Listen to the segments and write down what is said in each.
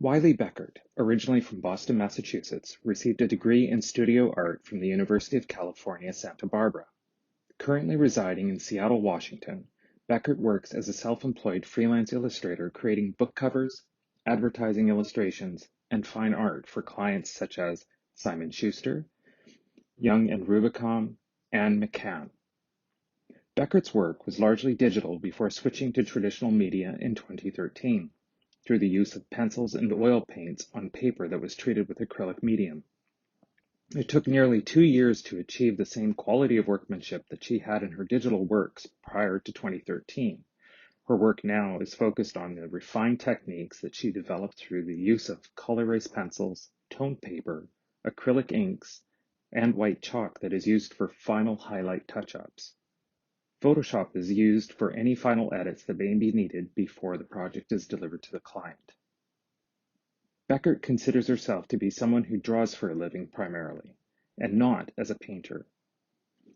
Wylie Beckert, originally from Boston, Massachusetts, received a degree in studio art from the University of California, Santa Barbara. Currently residing in Seattle, Washington, Beckert works as a self-employed freelance illustrator creating book covers, advertising illustrations, and fine art for clients such as Simon Schuster, Young and Rubicam, and McCann. Beckert's work was largely digital before switching to traditional media in 2013 through the use of pencils and oil paints on paper that was treated with acrylic medium. It took nearly 2 years to achieve the same quality of workmanship that she had in her digital works prior to 2013. Her work now is focused on the refined techniques that she developed through the use of color erase pencils, toned paper, acrylic inks, and white chalk that is used for final highlight touch-ups. Photoshop is used for any final edits that may be needed before the project is delivered to the client. Beckert considers herself to be someone who draws for a living primarily, and not as a painter.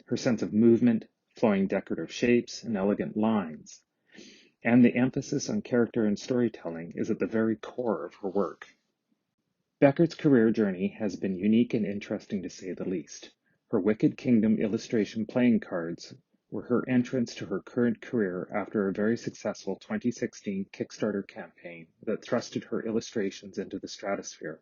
Her sense of movement, flowing decorative shapes, and elegant lines, and the emphasis on character and storytelling is at the very core of her work. Beckert's career journey has been unique and interesting to say the least. Her Wicked Kingdom illustration playing cards were her entrance to her current career after a very successful 2016 Kickstarter campaign that thrusted her illustrations into the stratosphere.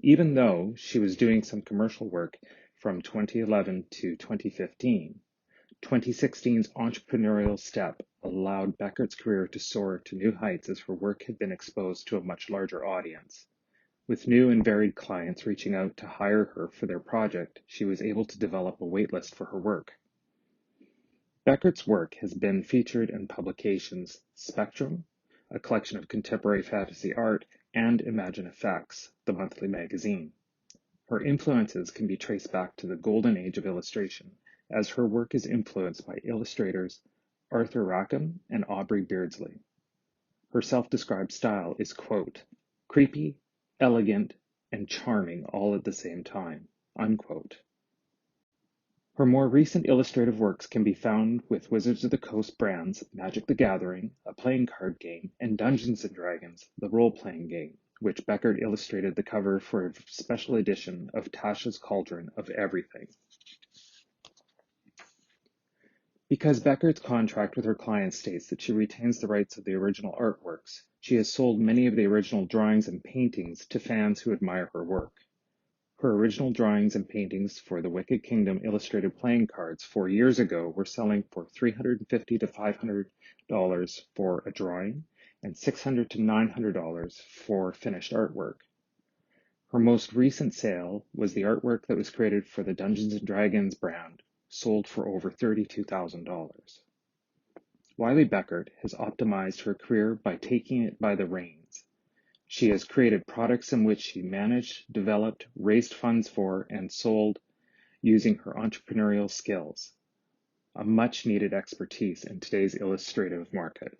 Even though she was doing some commercial work from 2011 to 2015, 2016's entrepreneurial step allowed Beckert's career to soar to new heights as her work had been exposed to a much larger audience. With new and varied clients reaching out to hire her for their project, she was able to develop a waitlist for her work. Beckert's work has been featured in publications Spectrum, a collection of contemporary fantasy art, and Imagine Effects, the monthly magazine. Her influences can be traced back to the golden age of illustration, as her work is influenced by illustrators Arthur Rackham and Aubrey Beardsley. Her self-described style is, quote, creepy, elegant, and charming all at the same time, unquote. Her more recent illustrative works can be found with Wizards of the Coast brands Magic the Gathering, a playing card game, and Dungeons & Dragons, the role-playing game, which Beckert illustrated the cover for a special edition of Tasha's Cauldron of Everything. Because Beckert's contract with her client states that she retains the rights of the original artworks, she has sold many of the original drawings and paintings to fans who admire her work. Her original drawings and paintings for the Wicked Kingdom illustrated playing cards 4 years ago were selling for $350 to $500 for a drawing and $600 to $900 for finished artwork. Her most recent sale was the artwork that was created for the Dungeons & Dragons brand, sold for over $32,000. Wylie Beckert has optimized her career by taking it by the reins. She has created products in which she managed, developed, raised funds for, and sold using her entrepreneurial skills, a much-needed expertise in today's illustrative market.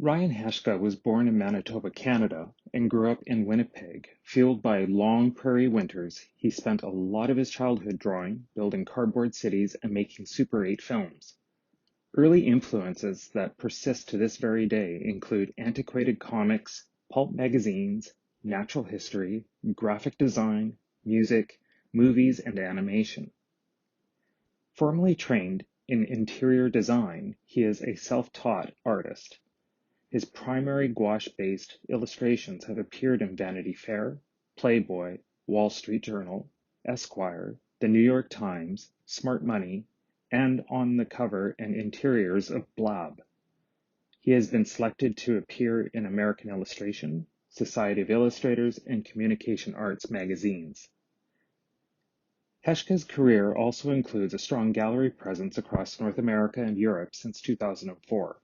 Ryan Heshka was born in Manitoba, Canada, and grew up in Winnipeg. Fueled by long prairie winters, he spent a lot of his childhood drawing, building cardboard cities, and making Super 8 films. Early influences that persist to this very day include antiquated comics, pulp magazines, natural history, graphic design, music, movies, and animation. Formally trained in interior design, he is a self-taught artist. His primary gouache-based illustrations have appeared in Vanity Fair, Playboy, Wall Street Journal, Esquire, The New York Times, Smart Money, and on the cover and interiors of Blab. He has been selected to appear in American Illustration, Society of Illustrators, and Communication Arts magazines. Heshka's career also includes a strong gallery presence across North America and Europe since 2004.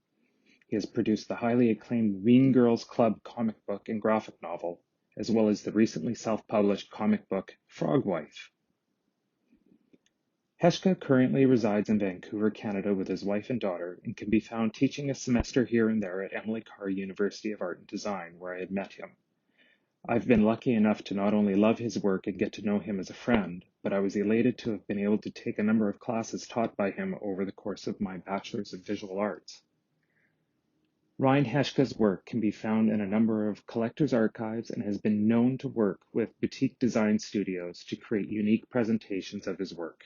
He has produced the highly acclaimed Mean Girls Club comic book and graphic novel, as well as the recently self-published comic book Frog Wife. Heshka currently resides in Vancouver, Canada with his wife and daughter, and can be found teaching a semester here and there at Emily Carr University of Art and Design, where I had met him. I've been lucky enough to not only love his work and get to know him as a friend, but I was elated to have been able to take a number of classes taught by him over the course of my Bachelor's of Visual Arts. Ryan Heshka's work can be found in a number of collectors' archives and has been known to work with boutique design studios to create unique presentations of his work.